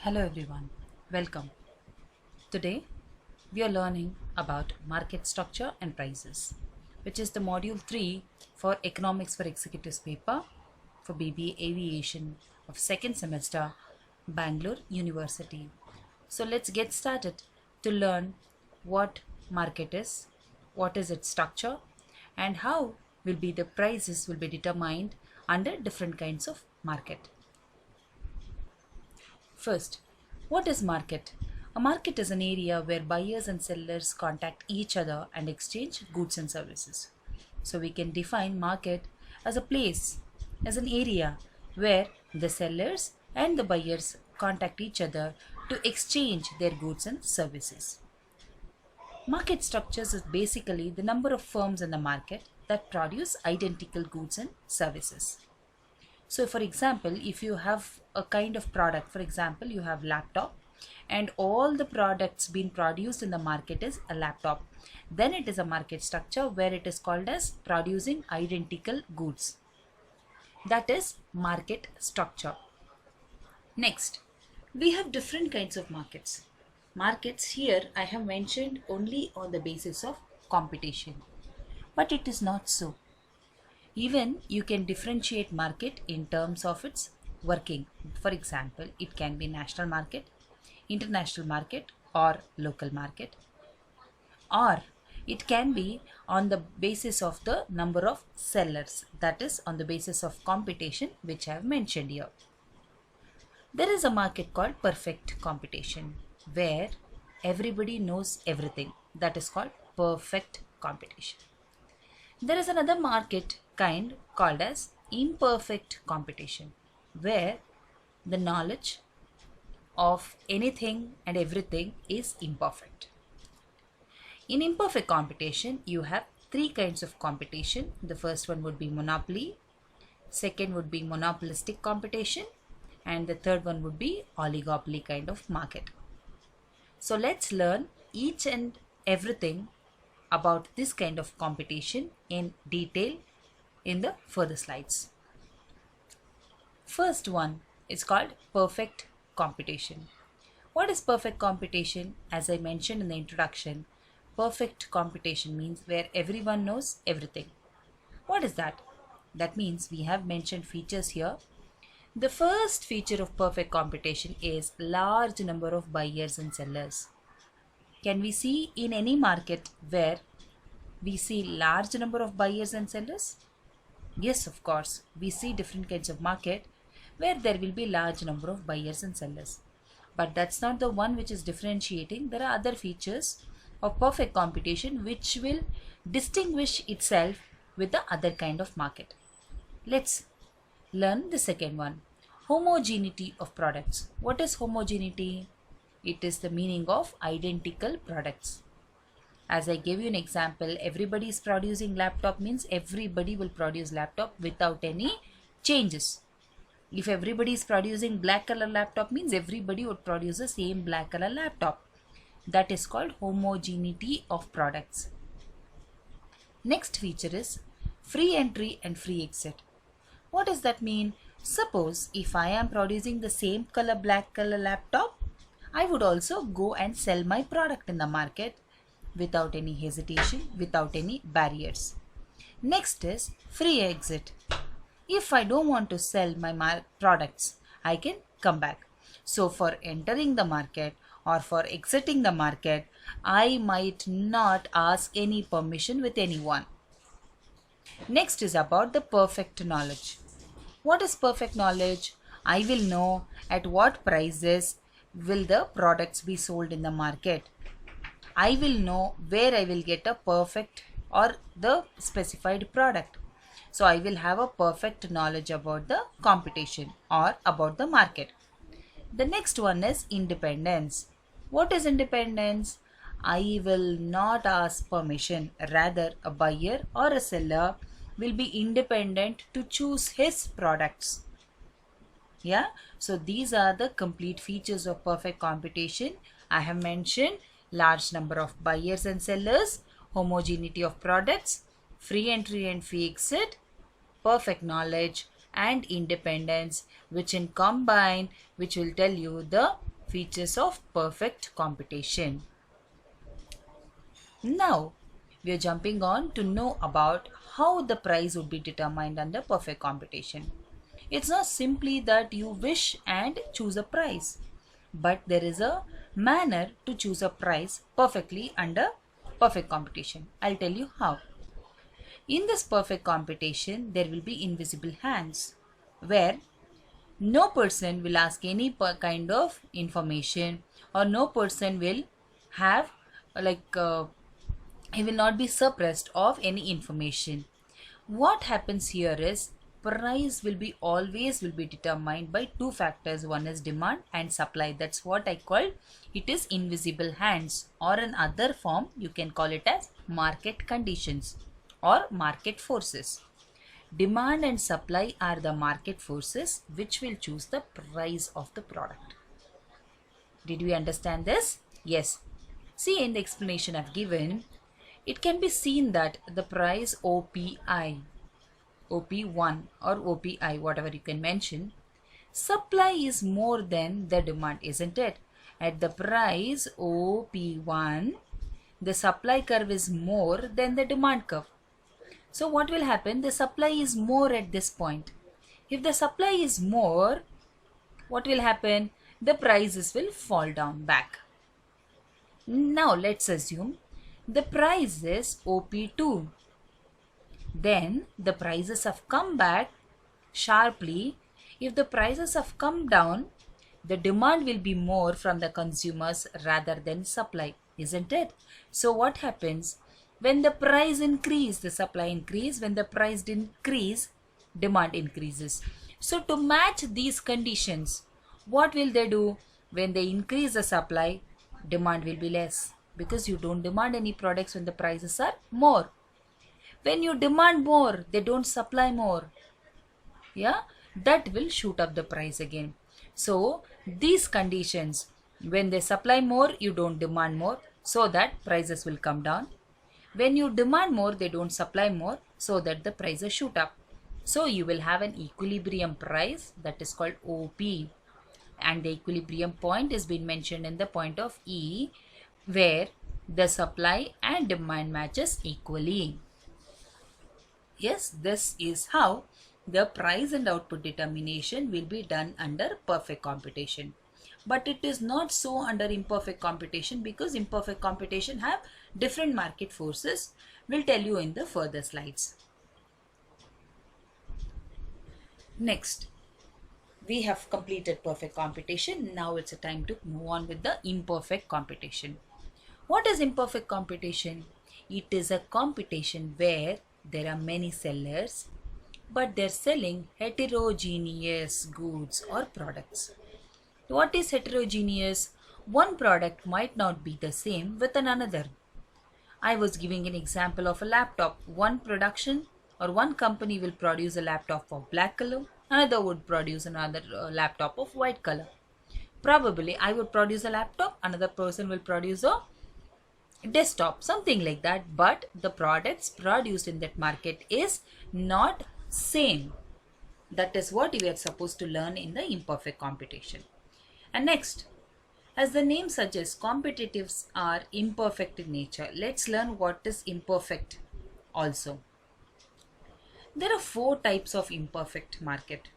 Hello everyone, welcome. Today we are learning about market structure and prices, which is the module 3 for Economics for Executives paper for BBA Aviation of second semester, Bangalore University. So let's get started to learn what market is, what is its structure, and how will be the prices will be determined under different kinds of market. First, what is market? A market is an area where buyers and sellers contact each other and exchange goods and services. So we can define market as a place, as an area where the sellers and the buyers contact each other to exchange their goods and services. Market structures is basically the number of firms in the market that produce identical goods and services. So for example, if you have a kind of product, for example, you have laptop and all the products being produced in the market is a laptop, then it is a market structure where it is called as producing identical goods. That is market structure. Next, we have different kinds of markets. Markets here I have mentioned only on the basis of competition, but it is not so. Even you can differentiate market in terms of its working. For example, it can be national market, international market, or local market. Or it can be on the basis of the number of sellers, that is on the basis of competition, which I have mentioned here. There is a market called perfect competition where everybody knows everything. That is called perfect competition. There is another market kind called as imperfect competition where the knowledge of anything and everything is imperfect. In imperfect competition, you have three kinds of competition. The first one would be monopoly, second would be monopolistic competition, and the third one would be oligopoly kind of market. So let's learn each and everything about this kind of competition in detail in the further slides. First one is called perfect competition. What is perfect competition? As I mentioned in the introduction, perfect competition means where everyone knows everything. What is that? That means we have mentioned features here. The first feature of perfect competition is large number of buyers and sellers. Can we see in any market where we see large number of buyers and sellers? Yes, of course. We see different kinds of market where there will be large number of buyers and sellers. But that's not the one which is differentiating. There are other features of perfect competition which will distinguish itself with the other kind of market. Let's learn the second one. Homogeneity of products. What is homogeneity? It is the meaning of identical products. As I gave you an example, everybody is producing laptop means everybody will produce laptop without any changes. If everybody is producing black color laptop means everybody would produce the same black color laptop. That is called homogeneity of products. Next feature is free entry and free exit. What does that mean? Suppose if I am producing the same color black color laptop, I would also go and sell my product in the market without any hesitation, without any barriers. Next is free exit. If I don't want to sell my products, I can come back. So for entering the market or for exiting the market, I might not ask any permission with anyone. Next is about the perfect knowledge. What is perfect knowledge? I will know at what prices will the products be sold in the market. I will know where I will get a perfect or the specified product. So I will have a perfect knowledge about the competition or about the market. The next one is independence. What is independence? I will not ask permission. Rather, a buyer or a seller will be independent to choose his products. Yeah, so these are the complete features of perfect competition. I have mentioned large number of buyers and sellers, homogeneity of products, free entry and free exit, perfect knowledge and independence, which in combined which will tell you the Features of perfect competition. Now, we are jumping on to know about how the price would be determined under perfect competition. It's not simply that you wish and choose a price, but there is a manner to choose a price perfectly under perfect competition. I'll tell you how. In this perfect competition, there will be invisible hands where no person will ask any kind of information, or no person will have he will not be suppressed of any information. What happens here is price will be always will be determined by two factors. One is demand and supply. That's what I call it is invisible hands, or in other form you can call it as market conditions or market forces. Demand and supply are the market forces which will choose the price of the product. Did we understand this? Yes. See, in the explanation I've given, it can be seen that the price OPI, OP1 or OPI, whatever you can mention, supply is more than the demand, isn't it? At the price OP1, the supply curve is more than the demand curve. So what will happen? The supply is more at this point. If the supply is more, what will happen? The prices will fall down back. Now let's assume the price is OP2. Then the prices have come back sharply. If the prices have come down, the demand will be more from the consumers rather than supply, isn't it? So what happens? When the price increase, the supply increase. When the price increase, demand increases. So to match these conditions, what will they do? When they increase the supply, demand will be less, because you don't demand any products when the prices are more. When you demand more, they don't supply more. Yeah, that will shoot up the price again. So these conditions, when they supply more, you don't demand more, so that prices will come down. When you demand more, they don't supply more, so that the prices shoot up. So you will have an equilibrium price, that is called OP. And the equilibrium point is being mentioned in the point of E, where the supply and demand matches equally. Yes, this is how the price and output determination will be done under perfect competition. But it is not so under imperfect competition, because imperfect competition have different market forces. We'll tell you in the further slides. Next, we have completed perfect competition. Now it's a time to move on with the imperfect competition. What is imperfect competition? It is a competition where there are many sellers, but they're selling heterogeneous goods or products. What is heterogeneous? One product might not be the same with another. I was giving an example of a laptop. One production or one company will produce a laptop of black color, another would produce another laptop of white color. Probably I would produce a laptop, another person will produce a desktop, something like that, but the products produced in that market is not same. That is what we are supposed to learn in the imperfect competition. And next, as the name suggests, competitives are imperfect in nature. Let's learn what is imperfect also. There are 4 types of imperfect market.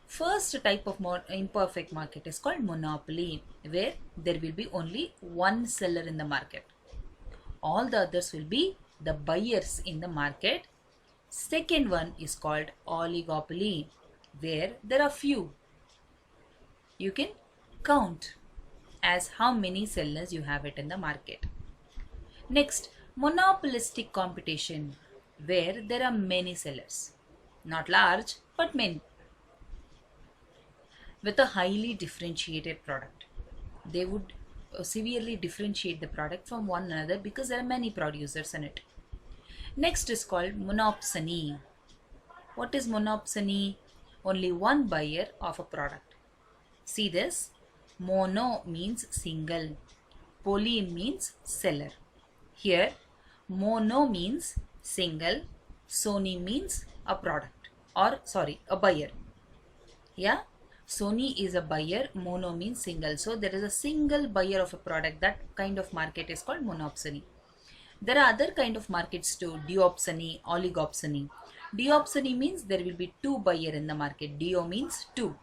First type of imperfect market is called monopoly, where there will be only one seller in the market. All the others will be the buyers in the market. Second one is called oligopoly, where there are few. You can count as how many sellers you have it in the market. Next, monopolistic competition, where there are many sellers, not large but many, with a highly differentiated product. They would severely differentiate the product from one another because there are many producers in it. Next is called monopsony. What is monopsony? Only one buyer of a product. See this? Mono means single, poly means seller. Here, mono means single, sony means a product, or sorry, a buyer. Yeah? Sony is a buyer, mono means single. So there is a single buyer of a product. That kind of market is called monopsony. There are other kind of markets too, diopsony, oligopsony. Diopsony means there will be two buyers in the market. Dio means two.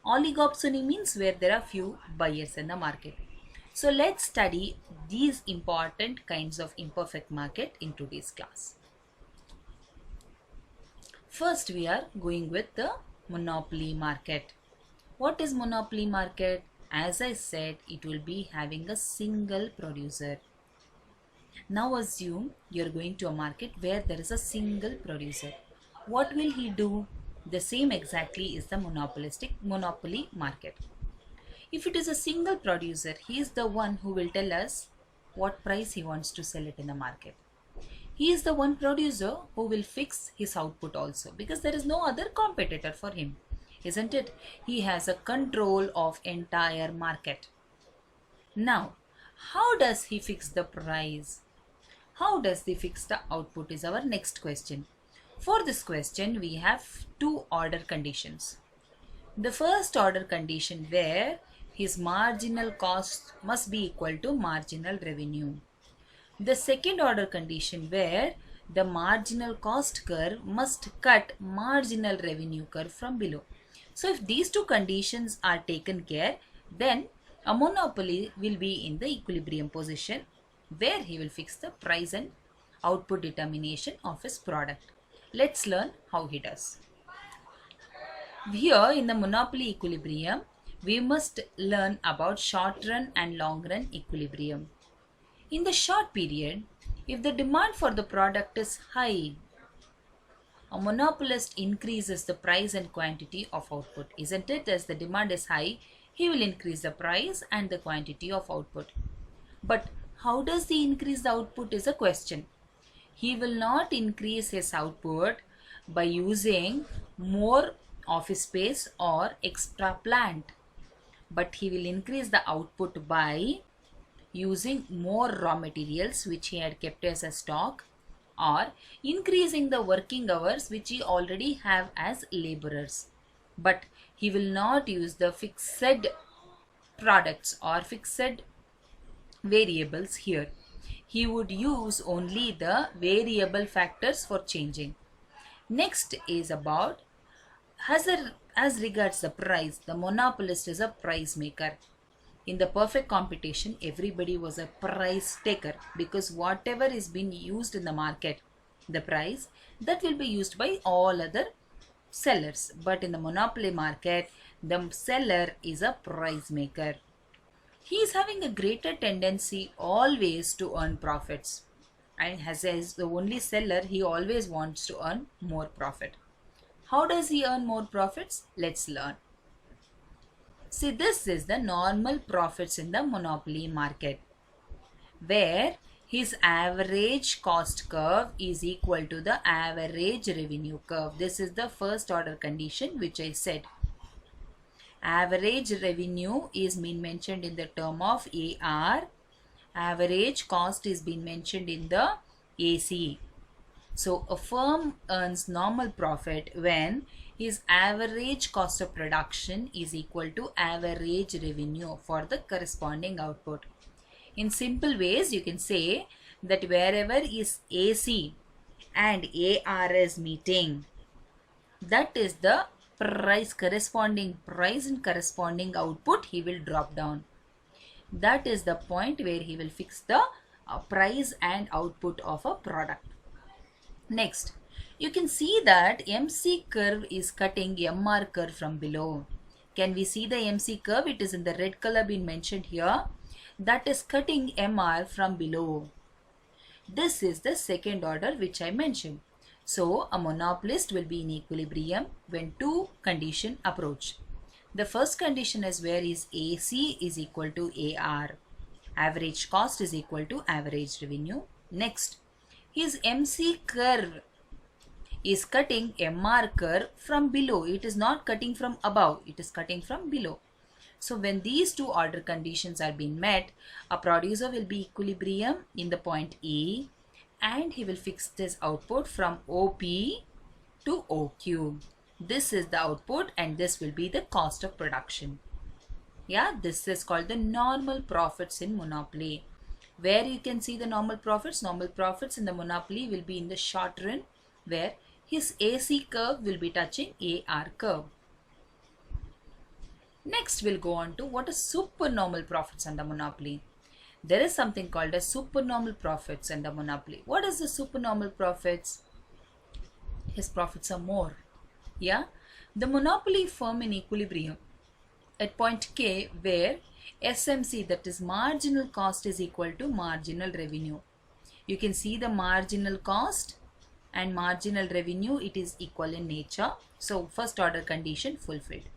Oligopsony means where there are few buyers in the market. So let's study these important kinds of imperfect market in today's class. First, we are going with the monopoly market. What is monopoly market? As I said, it will be having a single producer. Now assume you are going to a market where there is a single producer. What will he do? The same exactly is the monopoly market. If it is a single producer, he is the one who will tell us what price he wants to sell it in the market. He is the one producer who will fix his output also, because there is no other competitor for him, isn't it? He has a control of entire market. Now, how does he fix the price? How does he fix the output is our next question. For this question, we have two order conditions. The first order condition where his marginal cost must be equal to marginal revenue. The second order condition where the marginal cost curve must cut marginal revenue curve from below. So if these two conditions are taken care, then a monopoly will be in the equilibrium position where he will fix the price and output determination of his product. Let's learn how he does. Here in the monopoly equilibrium, we must learn about short run and long run equilibrium. In the short period, if the demand for the product is high, a monopolist increases the price and quantity of output, isn't it? As the demand is high, he will increase the price and the quantity of output. But how does he increase the output is a question. He will not increase his output by using more office space or extra plant, but he will increase the output by using more raw materials which he had kept as a stock, or increasing the working hours which he already have as laborers. But he will not use the fixed products or fixed variables here. He would use only the variable factors for changing. Next is about as regards the price, the monopolist is a price maker. In the perfect competition, everybody was a price taker, because whatever is being used in the market, the price, that will be used by all other sellers. But in the monopoly market, the seller is a price maker. He is having a greater tendency always to earn profits. And as the only seller, he always wants to earn more profit. How does he earn more profits? Let's learn. See, this is the normal profits in the monopoly market, where his average cost curve is equal to the average revenue curve. This is the first order condition which I said. Average revenue is being mentioned in the term of AR. Average cost is being mentioned in the AC. So a firm earns normal profit when his average cost of production is equal to average revenue for the corresponding output. In simple ways, you can say that wherever is AC and AR is meeting, that is the price, corresponding price and corresponding output, he will drop down. That is the point where he will fix the price and output of a product. Next, you can see that MC curve is cutting MR curve from below. Can we see the MC curve? It is in the red color being mentioned here. That is cutting MR from below. This is the second order which I mentioned. So, a monopolist will be in equilibrium when two conditions approach. The first condition is where his AC is equal to AR. Average cost is equal to average revenue. Next, his MC curve is cutting MR curve from below. It is not cutting from above. It is cutting from below. So when these two order conditions are being met, a producer will be equilibrium in the point A, and he will fix this output from OP to OQ. This is the output and this will be the cost of production. Yeah, this is called the normal profits in monopoly. Where you can see the normal profits in the monopoly will be in the short run, where his AC curve will be touching AR curve. Next, we'll go on to what is supernormal profits under monopoly. There is something called as supernormal profits under monopoly. What is the supernormal profits? His profits are more. Yeah, the monopoly firm in equilibrium at point K, where SMC, that is marginal cost, is equal to marginal revenue. You can see the marginal cost and marginal revenue, it is equal in nature. So first order condition fulfilled.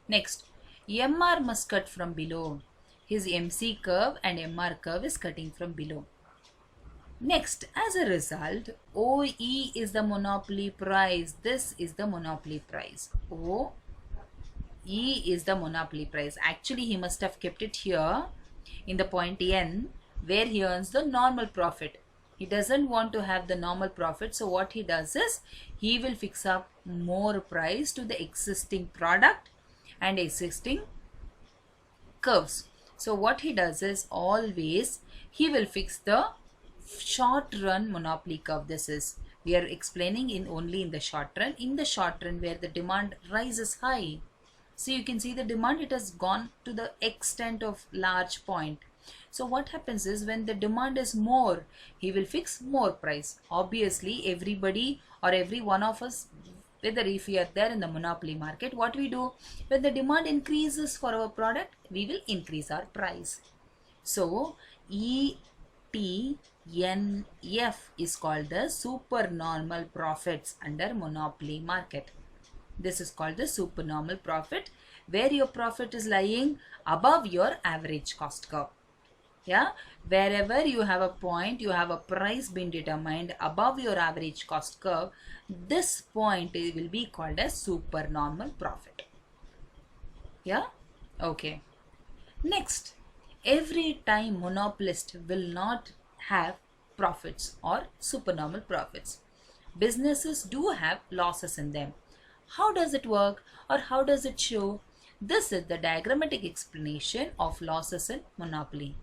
Next, MR must cut from below. His MC curve and MR curve is cutting from below. Next, as a result, OE is the monopoly price. This is the monopoly price. OE is the monopoly price. Actually, he must have kept it here in the point N, where he earns the normal profit. He doesn't want to have the normal profit. So what he does is, he will fix up more price to the existing product and existing curves. So what he does is, always he will fix the short run monopoly curve. This is, we are explaining in only in the short run. In the short run, where the demand rises high. So you can see the demand, it has gone to the extent of large point. So what happens is, when the demand is more, he will fix more price. Obviously, everybody or every one of us, whether if we are there in the monopoly market, what we do, when the demand increases for our product, we will increase our price. So ETNF is called the supernormal profits under monopoly market. This is called the supernormal profit, where your profit is lying above your average cost curve. Yeah, wherever you have a point, you have a price being determined above your average cost curve, this point will be called as supernormal profit. Yeah, okay. Next, every time monopolist will not have profits or supernormal profits. Businesses do have losses in them. How does it work, or how does it show? This is the diagrammatic explanation of losses in monopoly.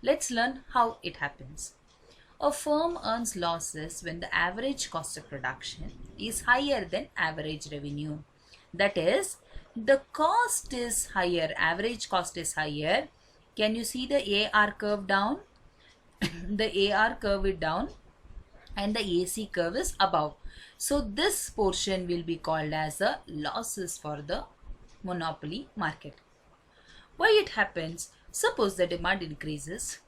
Let's learn how it happens. A firm earns losses when the average cost of production is higher than average revenue. That is, the cost is higher, average cost is higher. Can you see the AR curve down? The AR curve is down and the AC curve is above. So this portion will be called as the losses for the monopoly market. Why it happens? Suppose the demand increases,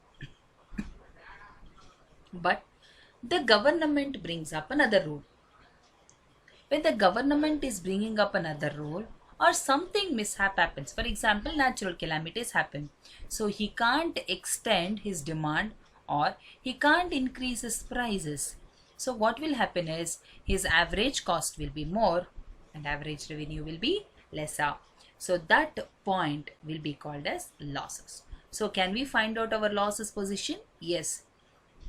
but the government brings up another rule. When the government is bringing up another rule, or something mishap happens, for example, natural calamities happen, so he can't extend his demand or he can't increase his prices. So what will happen is, his average cost will be more and average revenue will be lesser. So that point will be called as losses. So can we find out our losses position? Yes,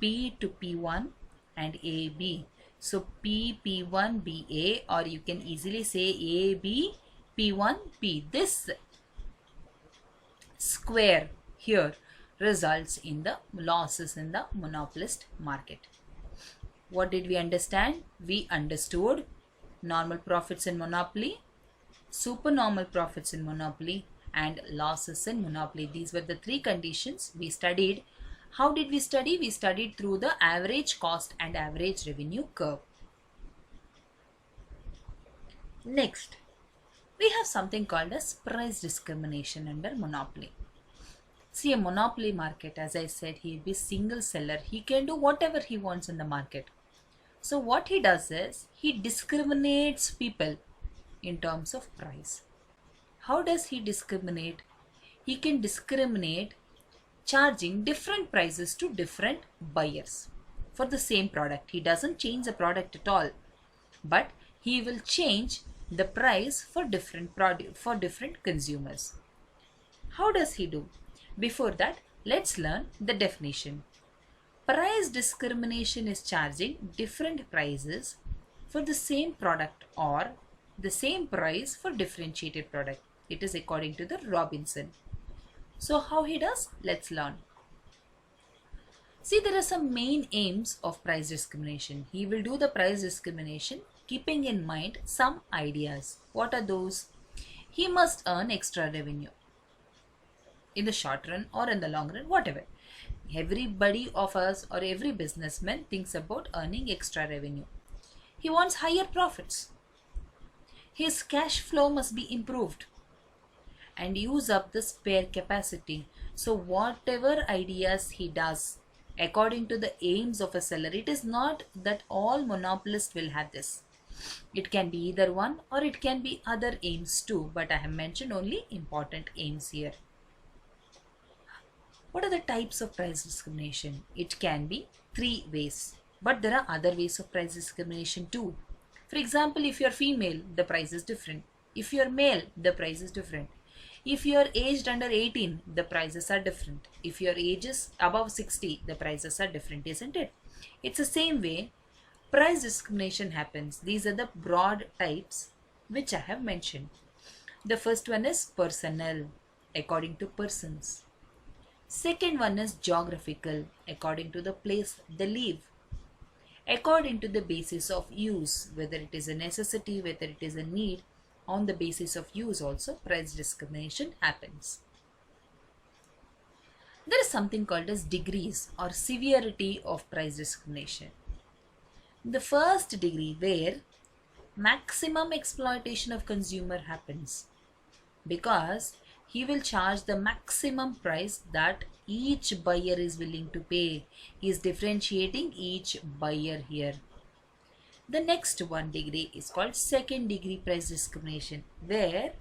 P to P1 and AB. So P, P1, BA, or you can easily say AB, P1, P. This square here results in the losses in the monopolist market. What did we understand? We understood normal profits in monopoly, supernormal profits in monopoly, and losses in monopoly. These were the three conditions we studied. How did we study? We studied through the average cost and average revenue curve. Next, we have something called as price discrimination under monopoly. See, a monopoly market, as I said, he will be single seller. He can do whatever he wants in the market. So what he does is, he discriminates people in terms of price. How does he discriminate? He can discriminate charging different prices to different buyers for the same product. He doesn't change the product at all, but he will change the price for different consumers. How does he do? Before that, let's learn the definition. Price discrimination is charging different prices for the same product or the same price for differentiated product. It is according to the Robinson. So how he does? Let's learn. See, there are some main aims of price discrimination. He will do the price discrimination keeping in mind some ideas. What are those? He must earn extra revenue in the short run or in the long run, whatever. Everybody of us or every businessman thinks about earning extra revenue. He wants higher profits. His cash flow must be improved and use up the spare capacity. So whatever ideas he does according to the aims of a seller, it is not that all monopolists will have this. It can be either one or it can be other aims too, but I have mentioned only important aims here. What are the types of price discrimination? It can be 3 ways, but there are other ways of price discrimination too. For example, if you are female, the price is different. If you are male, the price is different. If you are aged under 18, the prices are different. If your age is above 60, the prices are different, isn't it? It's the same way price discrimination happens. These are the broad types which I have mentioned. The first one is personnel, according to persons. Second one is geographical, according to the place they live. According to the basis of use, whether it is a necessity, whether it is a need, on the basis of use also price discrimination happens. There is something called as degrees or severity of price discrimination. The first degree where maximum exploitation of consumer happens, because he will charge the maximum price that each buyer is willing to pay. He is differentiating each buyer here. The next one degree is called second degree price discrimination, where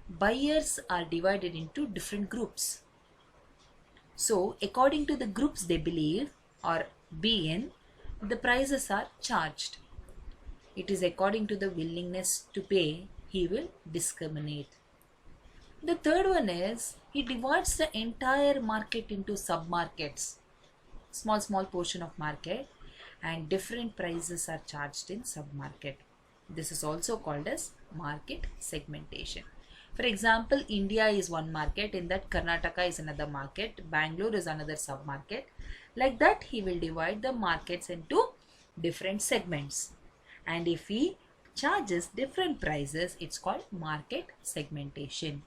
buyers are divided into different groups. So according to the groups they believe or be in, the prices are charged. It is according to the willingness to pay he will discriminate. The third one is he divides the entire market into sub-markets, small portion of market, and different prices are charged in sub-market. This is also called as market segmentation. For example, India is one market, in that Karnataka is another market, Bangalore is another sub-market. Like that he will divide the markets into different segments. And if he charges different prices, it's called market segmentation.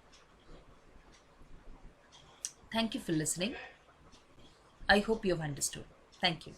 Thank you for listening. I hope you have understood. Thank you.